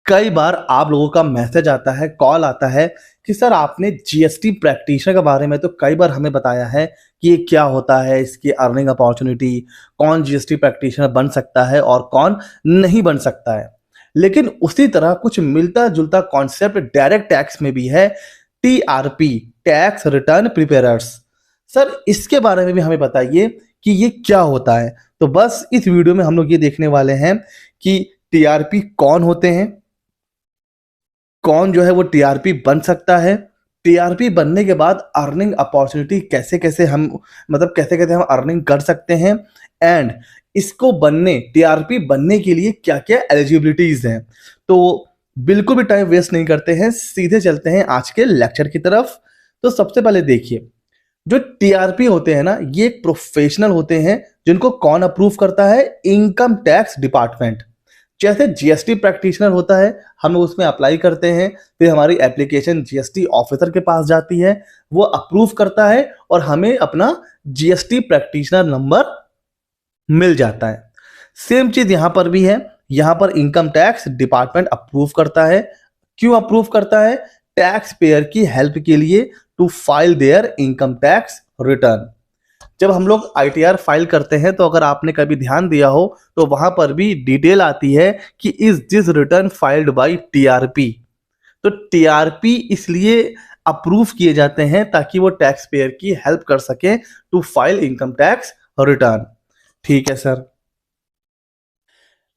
कई बार आप लोगों का मैसेज आता है, कॉल आता है कि सर आपने जीएसटी प्रैक्टिशनर के बारे में तो कई बार हमें बताया है कि ये क्या होता है, इसकी अर्निंग अपॉर्चुनिटी, कौन जीएसटी प्रैक्टिशनर बन सकता है और कौन नहीं बन सकता है। लेकिन उसी तरह कुछ मिलता-जुलता कॉन्सेप्ट डायरेक्ट टैक्स में भी है, टीआरपी, टैक्स रिटर्न प्रिपेयरर्स। सर इसके बारे में भी हमें बताइए कि ये क्या होता है? तो बस इस वीडियो में हम लोग ये देखने वाले हैं कि टीआरपी कौन होते हैं, कौन जो है वो टीआरपी बन सकता है, टीआरपी बनने के बाद अर्निंग अपॉर्चुनिटी कैसे-कैसे हम कैसे-कैसे हम अर्निंग कर सकते हैं एंड इसको बनने टीआरपी बनने के लिए क्या-क्या एलिजिबिलिटीज़ हैं। तो बिल्कुल भी टाइम वेस्ट नहीं करते हैं, सीधे चलते हैं आज के लेक्चर की तरफ। तो सबसे पहले देखिए, जो टीआरपी होते हैं ना, ये एक प्रोफेशनल होते हैं जिनको कौन अप्रूव करता है? Income tax department. जैसे जीएसटी प्रैक्टिशनर होता है, हम उसमें अप्लाई करते हैं, फिर हमारी एप्लीकेशन जीएसटी ऑफिसर के पास जाती है, वो अप्रूव करता है और हमें अपना जीएसटी प्रैक्टिशनर नंबर मिल जाता है। सेम चीज यहां पर भी है, यहां पर इनकम टैक्स डिपार्टमेंट अप्रूव करता है। क्यों अप्रूव करता है? टैक्स पेयर की हेल्प के लिए, to file their income tax return. जब हम लोग आईटीआर फाइल करते हैं तो अगर आपने कभी ध्यान दिया हो तो वहां पर भी डिटेल आती है कि is this return filed by TRP. तो टीआरपी इसलिए अप्रूव किए जाते हैं ताकि वो टैक्स पेयर की हेल्प कर सके to file income tax return. ठीक है सर।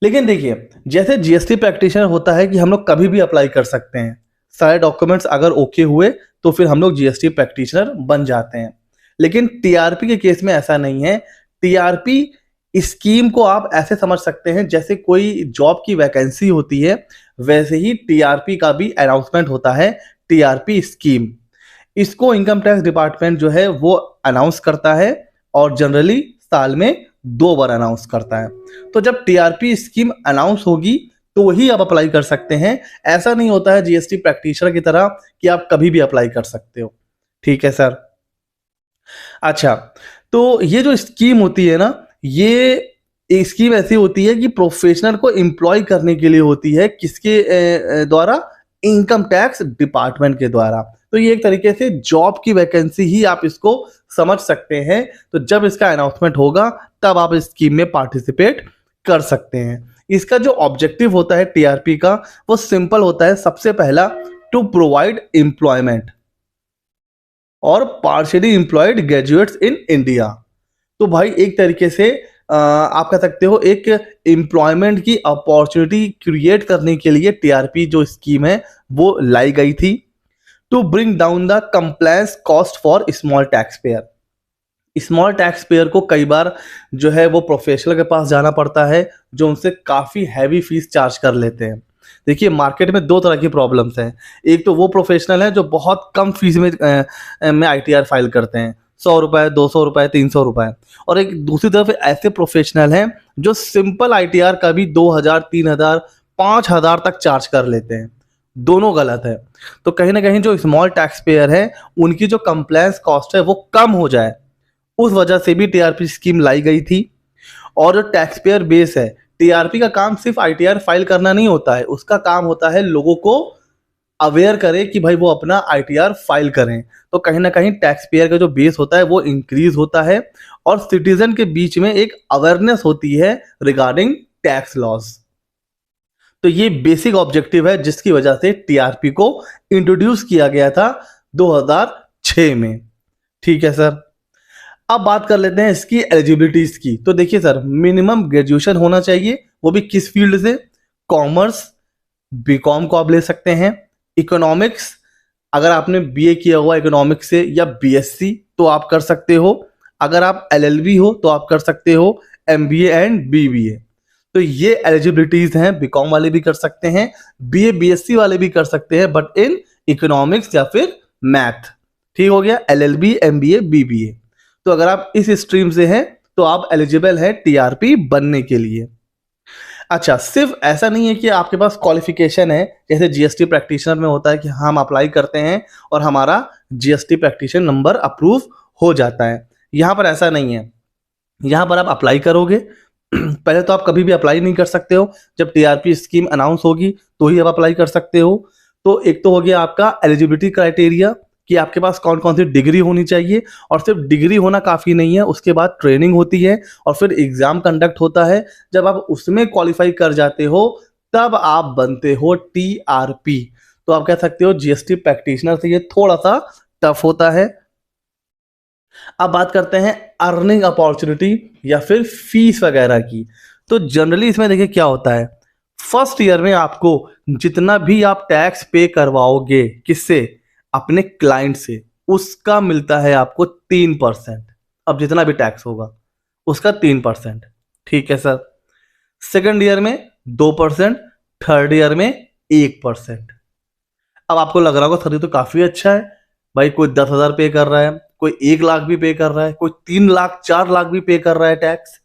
लेकिन देखिए, जैसे जीएसटी प्रैक्टिशनर होता है कि हम लोग कभी भी अप्लाई कर सकते हैं, सारे डॉक्यूमेंट्स अगर ओके हुए तो फिर हम लोग जीएसटी प्रैक्टिशनर बन जाते हैं। लेकिन टीआरपी के केस में ऐसा नहीं है। टीआरपी स्कीम को आप ऐसे समझ सकते हैं जैसे कोई जॉब की वैकेंसी होती है, वैसे ही टीआरपी का भी अनाउंसमेंट होता है, टीआरपी स्कीम। इसको इनकम टैक्स डिपार्टमेंट जो है वो अनाउंस करता है और जनरली साल में 2 बार अनाउंस करता है। तो जब टीआरपी स्कीम अनाउंस होगी तो ही आप अप्लाई कर सकते हैं। ऐसा नहीं होता है जीएसटी प्रैक्टिशनर की तरह कि आप कभी भी अप्लाई कर सकते हो। ठीक है सर। अच्छा, तो ये जो स्कीम होती है ना, ये स्कीम ऐसी होती है कि प्रोफेशनल को एम्प्लॉय करने के लिए होती है, किसके द्वारा? इनकम टैक्स डिपार्टमेंट के द्वारा। तो ये एक तरीके से जॉब की वैकेंसी ही आप इसको समझ सकते हैं। तो जब इसका अनाउंसमेंट होगा तब आप इस स्कीम में पार्टिसिपेट कर सकते हैं। इसका जो ऑब्जेक्टिव होता है टीआरपी का, वो सिंपल होता है। सबसे पहला, टू प्रोवाइड एम्प्लॉयमेंट और partially employed graduates in India. तो भाई एक तरीके से आप कह सकते हो एक एम्प्लॉयमेंट की अपॉर्चुनिटी क्रिएट करने के लिए टीआरपी जो स्कीम है वो लाई गई थी। To bring down the compliance cost for small tax payer. Small tax payer को कई बार जो है वो प्रोफेशनल के पास जाना पड़ता है जो उनसे काफ़ी हैवी फीस चार्ज कर लेते हैं। देखिए, मार्केट में 2 तरह की प्रॉब्लम्स हैं। एक तो वो प्रोफेशनल है जो बहुत कम फीस में आईटीआर फाइल करते हैं, 100 रुपए, 200 रुपए, 300 रुपए। और एक दूसरी तरफ ऐसे प्रोफेशनल हैं जो सिंपल आईटीआर का भी 2000, 3000, 5000 तक चार्ज कर लेते हैं। दोनों गलत है। तो कहीं ना कहीं जो स्मॉल टैक्स पेयर है उनकी जो कंप्लायंस कॉस्ट है वो कम हो जाए, उस वजह से भी टीआरपी स्कीम लाई गई थी। और जो टैक्स पेयर बेस है, टीआरपी का काम सिर्फ आईटीआर फाइल करना नहीं होता है, उसका काम होता है लोगों को अवेयर करे कि भाई वो अपना आईटीआर फाइल करें। तो कहीं ना कहीं टैक्स पेयर का जो बेस होता है वो इंक्रीज होता है और सिटीजन के बीच में एक अवेयरनेस होती है रिगार्डिंग टैक्स लॉस। तो ये बेसिक ऑब्जेक्टिव है जिसकी वजह से टीआरपी को इंट्रोड्यूस किया गया था 2006 में। ठीक है सर। अब बात कर लेते हैं इसकी एलिजिबिलिटीज की। तो देखिए सर, मिनिमम ग्रेजुएशन होना चाहिए, वो भी किस फील्ड से? कॉमर्स, बीकॉम को आप ले सकते हैं। इकोनॉमिक्स, अगर आपने बीए किया हुआ इकोनॉमिक्स से या बीएससी तो आप कर सकते हो। अगर आप एलएलबी हो तो आप कर सकते हो एमबीए एंड बीबीए। तो ये एलिजिबिलिटीज हैं। बीकॉम वाले भी कर सकते हैं, बीए बीएससी वाले भी कर सकते हैं, बट इन इकोनॉमिक्स या फिर मैथ। ठीक हो गया, एलएलबी, एमबीए, बीबीए। तो अगर आप इस स्ट्रीम से हैं तो आप एलिजिबल हैं टीआरपी बनने के लिए। अच्छा, सिर्फ ऐसा नहीं है कि आपके पास क्वालिफिकेशन है, जैसे जीएसटी प्रैक्टिशनर में होता है कि हम अप्लाई करते हैं और हमारा जीएसटी प्रैक्टिशनर नंबर अप्रूव हो जाता है। यहाँ पर ऐसा नहीं है। यहाँ पर आप अप्लाई करोगे, पहले तो आप कभी भी अप्लाई नहीं कर सकते हो, जब टीआरपी स्कीम अनाउंस होगी तो ही आप अप्लाई कर सकते हो। तो एक तो हो गया आपका एलिजिबिलिटी क्राइटेरिया कि आपके पास कौन कौन सी डिग्री होनी चाहिए, और सिर्फ डिग्री होना काफ़ी नहीं है, उसके बाद ट्रेनिंग होती है और फिर एग्ज़ाम कंडक्ट होता है। जब आप उसमें क्वालिफाई कर जाते हो तब आप बनते हो टीआरपी। तो आप कह सकते हो जीएसटी प्रैक्टिशनर से ये थोड़ा सा टफ होता है। अब बात करते हैं अर्निंग अपॉर्चुनिटी या फिर फीस वगैरह की। तो जनरली इसमें देखिए क्या होता है, फर्स्ट ईयर में आपको जितना भी आप टैक्स पे करवाओगे, किससे, अपने क्लाइंट से, उसका मिलता है आपको 3%। अब जितना भी टैक्स होगा उसका 3%। ठीक है सर। सेकंड ईयर में 2%, थर्ड ईयर में 1%। अब आपको लग रहा होगा सर ये तो काफी अच्छा है, भाई कोई 10,000 पे कर रहा है, कोई 1 लाख भी पे कर रहा है, कोई 3 लाख 4 लाख भी पे कर रहा है टैक्स।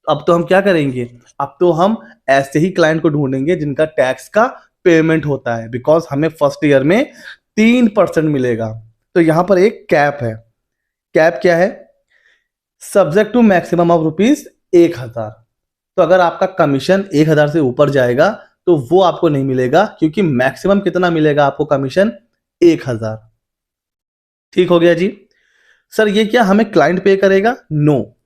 अब तो हम क्या करेंगे, अब तो हम ऐसे ही क्लाइंट को ढूंढेंगे जिनका टैक्स का पेमेंट होता है, बिकॉज हमें फर्स्ट ईयर में 3% मिलेगा। तो यहां पर एक कैप है। कैप क्या है, सब्जेक्ट टू मैक्सिमम ऑफ ₹1,000। तो अगर आपका कमीशन 1,000 से ऊपर जाएगा तो वो आपको नहीं मिलेगा, क्योंकि मैक्सिमम कितना मिलेगा आपको कमीशन, 1,000। ठीक हो गया जी। सर ये क्या हमें क्लाइंट पे करेगा? नो,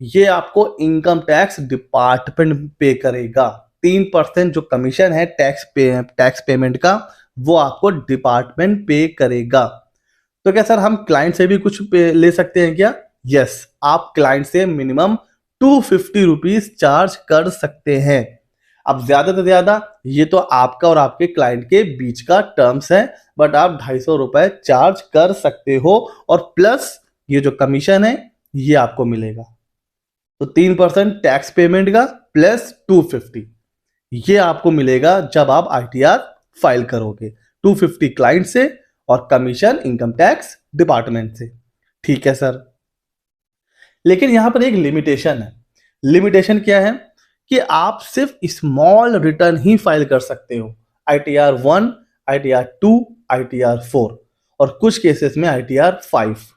ये आपको इनकम टैक्स डिपार्टमेंट पे करेगा। 3% जो कमीशन है टैक्स पेमेंट का, वो आपको डिपार्टमेंट पे करेगा। तो क्या सर हम क्लाइंट से भी कुछ ले सकते हैं क्या? यस, आप क्लाइंट से मिनिमम 250 रुपीज चार्ज कर सकते हैं। अब ज्यादा से ज्यादा ये तो आपका और आपके क्लाइंट के बीच का टर्म्स है, बट आप 250 रुपए चार्ज कर सकते हो, और प्लस ये जो कमीशन है ये आपको मिलेगा। तो 3% टैक्स पेमेंट का प्लस 250, ये आपको मिलेगा जब आप आईटीआर फाइल करोगे। 250 क्लाइंट से और कमीशन इनकम टैक्स डिपार्टमेंट से। ठीक है सर। लेकिन यहां पर एक लिमिटेशन है। लिमिटेशन क्या है कि आप सिर्फ स्मॉल रिटर्न ही फाइल कर सकते हो, ITR 1, ITR 2, ITR 4 और कुछ केसेस में ITR 5।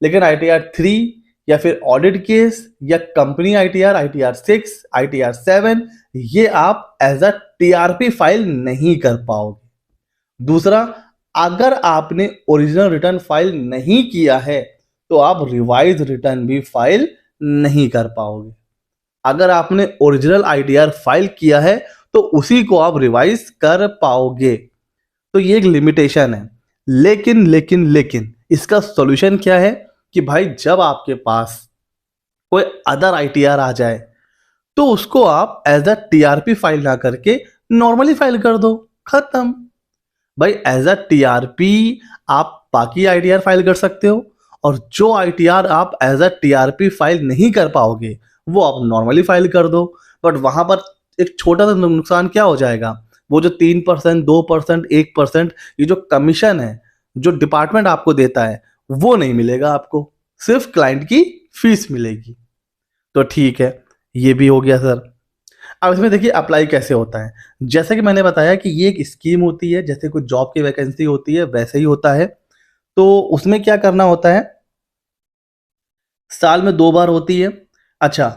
लेकिन ITR 3 या फिर ऑडिट केस या कंपनी ITR 6, ITR 7, ये आप एज अ टीआरपी फाइल नहीं कर पाओगे। दूसरा, अगर आपने ओरिजिनल रिटर्न फाइल नहीं किया है तो आप रिवाइज रिटर्न भी फाइल नहीं कर पाओगे। अगर आपने ओरिजिनल आईटीआर फाइल किया है तो उसी को आप रिवाइज कर पाओगे। तो ये एक लिमिटेशन है। लेकिन इसका सॉल्यूशन क्या है कि भाई जब आपके पास कोई अदर आईटीआर आ जाए तो उसको आप एज अ टीआरपी फाइल ना करके नॉर्मली फाइल कर दो, खत्म। भाई एज अ टीआरपी आप बाकी आईटीआर फाइल कर सकते हो, और जो आईटीआर आप एज अ टीआरपी फाइल नहीं कर पाओगे वो आप नॉर्मली फाइल कर दो। बट वहां पर एक छोटा सा नुकसान क्या हो जाएगा, वो जो 3%, 2%, 1% ये जो कमीशन है जो डिपार्टमेंट आपको देता है वो नहीं मिलेगा आपको, सिर्फ क्लाइंट की फीस मिलेगी। तो ठीक है, ये भी हो गया सर। अब इसमें देखिए अप्लाई कैसे होता है। जैसे कि मैंने बताया कि ये एक स्कीम होती है, जैसे कोई जॉब की वैकेंसी होती है वैसे ही होता है। तो उसमें क्या करना होता है, साल में 2 बार होती है। अच्छा,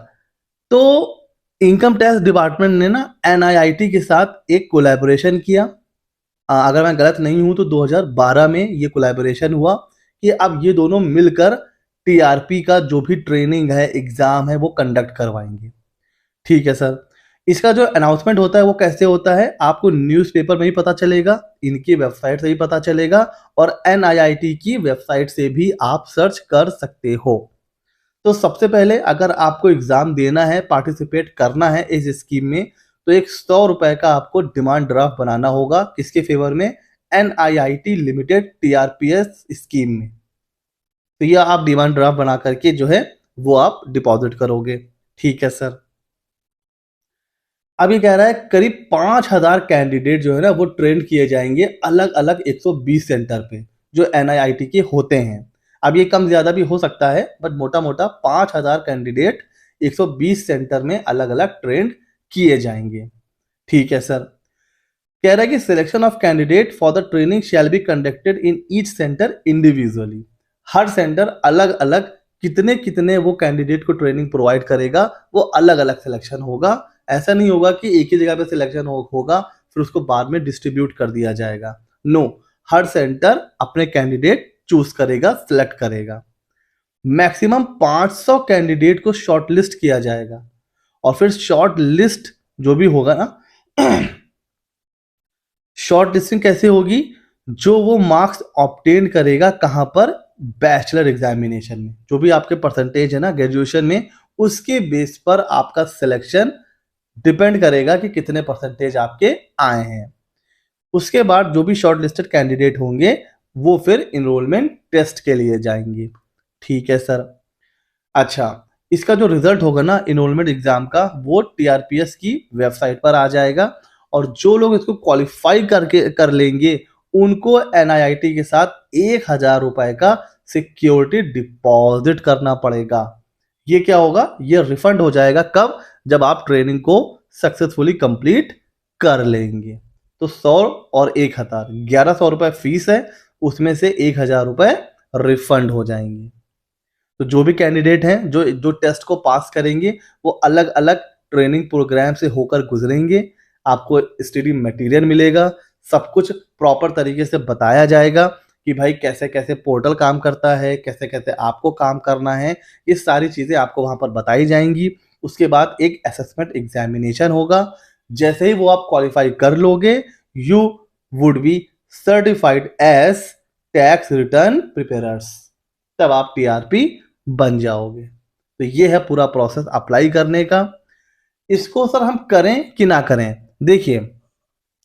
तो इनकम टैक्स डिपार्टमेंट ने ना एनआईआईटी के साथ एक कोलैबोरेशन किया। अगर मैं गलत नहीं हूं तो 2012 में ये कोलैबोरेशन हुआ कि अब ये दोनों मिलकर टीआरपी का जो भी ट्रेनिंग है, एग्जाम है, वो कंडक्ट करवाएंगे। ठीक है सर। इसका जो अनाउंसमेंट होता है वो कैसे होता है, आपको न्यूज़पेपर में ही पता चलेगा, इनकी वेबसाइट से ही पता चलेगा, और एनआईआईटी की वेबसाइट से भी आप सर्च कर सकते हो। तो सबसे पहले अगर आपको एग्जाम देना है, पार्टिसिपेट करना है इस स्कीम में, तो एक 100 रुपए का आपको डिमांड ड्राफ्ट बनाना होगा। किसके फेवर में? एनआईआईटी लिमिटेड टीआरपीएस स्कीम में। तो यह आप डिमांड ड्राफ्ट बना करके जो है वो आप डिपॉजिट करोगे। ठीक है सर। अब ये कह रहा है करीब 5,000 कैंडिडेट जो है ना वो ट्रेंड किए जाएंगे अलग अलग 120 सेंटर पे जो एनआईआईटी के होते हैं। अब ये कम ज्यादा भी हो सकता है, बट मोटा मोटा 5,000 कैंडिडेट 120 सेंटर में अलग अलग ट्रेंड किए जाएंगे। ठीक है सर। कह रहा है कि selection of candidate for the training shall be conducted in each centre individually. Her centre अलग अलग कितने कितने वो कैंडिडेट को ट्रेनिंग प्रोवाइड करेगा, वो अलग अलग सिलेक्शन होगा। ऐसा नहीं होगा कि एक ही जगह पे सिलेक्शन होगा फिर उसको बाद में डिस्ट्रीब्यूट कर दिया जाएगा। नो, हर सेंटर अपने कैंडिडेट चूज करेगा, सिलेक्ट करेगा। मैक्सिमम 500 कैंडिडेट को शॉर्टलिस्ट किया जाएगा और फिर शॉर्ट लिस्ट जो भी होगा ना शॉर्ट लिस्टिंग कैसे होगी, जो वो मार्क्स ऑब्टेन करेगा कहां पर, बैचलर एग्जामिनेशन में, जो भी आपके परसेंटेज है ना ग्रेजुएशन में, उसके बेस पर आपका सिलेक्शन डिपेंड करेगा कि कितने परसेंटेज आपके आए हैं। उसके बाद जो भी शॉर्ट लिस्टेड कैंडिडेट होंगे वो फिर इनरोलमेंट टेस्ट के लिए जाएंगे। ठीक है सर। अच्छा, इसका जो रिजल्ट होगा ना इनरोलमेंट एग्जाम का, वो टीआरपीएस की वेबसाइट पर आ जाएगा और जो लोग इसको क्वालिफाई करके कर लेंगे उनको एनआईआईटी के साथ 1,000 रुपए का सिक्योरिटी डिपॉजिट करना पड़ेगा। ये क्या होगा, ये रिफंड हो जाएगा कब, जब आप ट्रेनिंग को सक्सेसफुली कंप्लीट कर लेंगे। तो 100 और 1,000, 1,100 रुपए फीस है, उसमें से 1,000 रुपए रिफंड हो जाएंगे। तो जो भी कैंडिडेट हैं जो जो टेस्ट को पास करेंगे वो अलग अलग ट्रेनिंग प्रोग्राम से होकर गुजरेंगे। आपको स्टडी मटेरियल मिलेगा, सब कुछ प्रॉपर तरीके से बताया जाएगा कि भाई कैसे कैसे पोर्टल काम करता है, कैसे कैसे आपको काम करना है, ये सारी चीज़ें आपको वहाँ पर बताई जाएंगी। उसके बाद एक असेसमेंट एग्जामिनेशन होगा। जैसे ही वो आप क्वालिफाई कर लोगे, you would be certified as tax return preparers, तब आप टीआरपी बन जाओगे। तो ये है पूरा प्रोसेस अप्लाई करने का। इसको सर हम करें कि ना करें, देखिए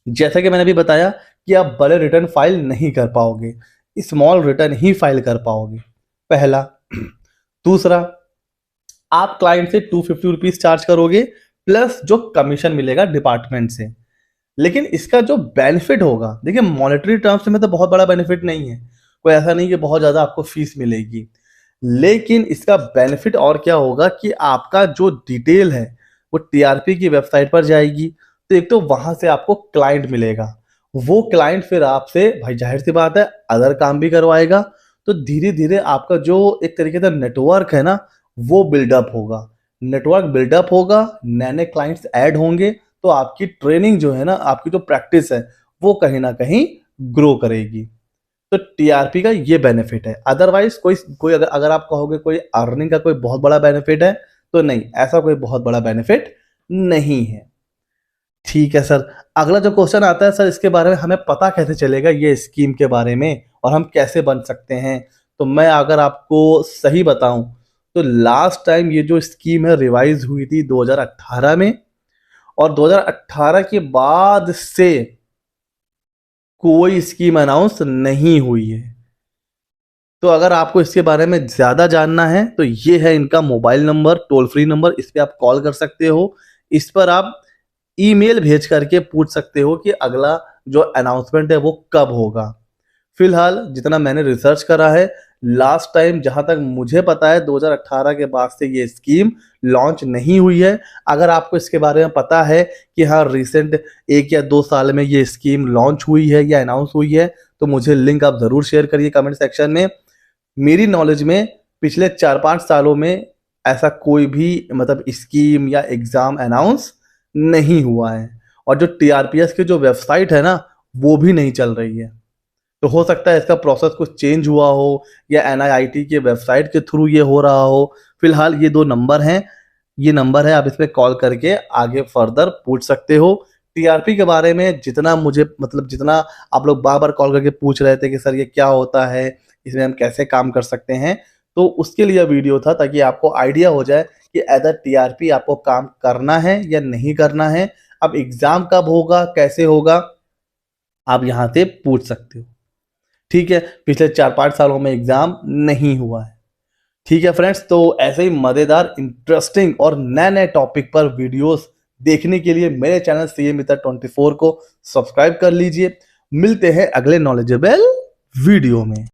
जैसा कि मैंने अभी बताया कि आप बड़े रिटर्न फाइल नहीं कर पाओगे, स्मॉल रिटर्न ही फाइल कर पाओगे, पहला। दूसरा, आप क्लाइंट से 250 रुपीज चार्ज करोगे प्लस जो कमीशन मिलेगा डिपार्टमेंट से। लेकिन इसका जो बेनिफिट होगा, देखिए मॉनेटरी टर्म्स में तो बहुत बड़ा बेनिफिट नहीं है, कोई ऐसा नहीं कि बहुत ज्यादा आपको फीस मिलेगी, लेकिन इसका बेनिफिट और क्या होगा कि आपका जो डिटेल है वो टीआरपी की वेबसाइट पर जाएगी। तो एक तो वहां से आपको क्लाइंट मिलेगा, वो क्लाइंट फिर आपसे भाई जाहिर सी बात है अदर काम भी करवाएगा। तो धीरे धीरे आपका जो एक तरीके से नेटवर्क है ना वो बिल्डअप होगा। नेटवर्क बिल्डअप होगा, नए नए क्लाइंट्स ऐड होंगे, तो आपकी ट्रेनिंग जो है ना, आपकी जो प्रैक्टिस है वो कहीं ना कहीं ग्रो करेगी। तो टीआरपी का ये बेनिफिट है। अदरवाइज कोई कोई अगर आप कहोगे कोई अर्निंग का कोई बहुत बड़ा बेनिफिट है, तो नहीं, ऐसा कोई बहुत बड़ा बेनिफिट नहीं है। ठीक है सर। अगला जो क्वेश्चन आता है सर, इसके बारे में हमें पता कैसे चलेगा ये स्कीम के बारे में और हम कैसे बन सकते हैं। तो मैं अगर आपको सही बताऊं तो लास्ट टाइम ये जो स्कीम है रिवाइज हुई थी 2018 में, और 2018 के बाद से कोई स्कीम अनाउंस नहीं हुई है। तो अगर आपको इसके बारे में ज्यादा जानना है तो ये है इनका mobile number, toll free number, इस पे आप कॉल कर सकते हो। इस पर आप ईमेल भेज करके पूछ सकते हो कि अगला जो अनाउंसमेंट है वो कब होगा। फिलहाल जितना मैंने रिसर्च करा है, लास्ट टाइम जहां तक मुझे पता है 2018 के बाद से ये स्कीम लॉन्च नहीं हुई है। अगर आपको इसके बारे में पता है कि हाँ रिसेंट 1 या 2 साल में ये स्कीम लॉन्च हुई है या अनाउंस हुई है, तो मुझे लिंक आप जरूर शेयर करिए कमेंट सेक्शन में। मेरी नॉलेज में पिछले 4-5 सालों में ऐसा कोई भी मतलब स्कीम या एग्जाम अनाउंस नहीं हुआ है, और जो टीआरपीएस की जो वेबसाइट है ना वो भी नहीं चल रही है। तो हो सकता है इसका प्रोसेस कुछ चेंज हुआ हो या एनआईआईटी के वेबसाइट के थ्रू ये हो रहा हो। फिलहाल ये 2 नंबर हैं, ये नंबर है, आप इस पे कॉल करके आगे फर्दर पूछ सकते हो। टीआरपी के बारे में जितना मुझे मतलब जितना आप लोग बार बार कॉल करके पूछ रहे थे कि सर ये क्या होता है, इसमें हम कैसे काम कर सकते हैं, तो उसके लिए वीडियो था ताकि आपको आइडिया हो जाए कि एज टीआरपी आपको काम करना है या नहीं करना है। अब एग्जाम कब होगा, कैसे होगा, आप यहाँ से पूछ सकते हो। ठीक है, पिछले 4-5 सालों में एग्जाम नहीं हुआ है। ठीक है फ्रेंड्स, तो ऐसे ही मजेदार, इंटरेस्टिंग और नए नए टॉपिक पर वीडियोस देखने के लिए मेरे चैनल सीए मित्र 24 को सब्सक्राइब कर लीजिए। मिलते हैं अगले नॉलेजेबल वीडियो में।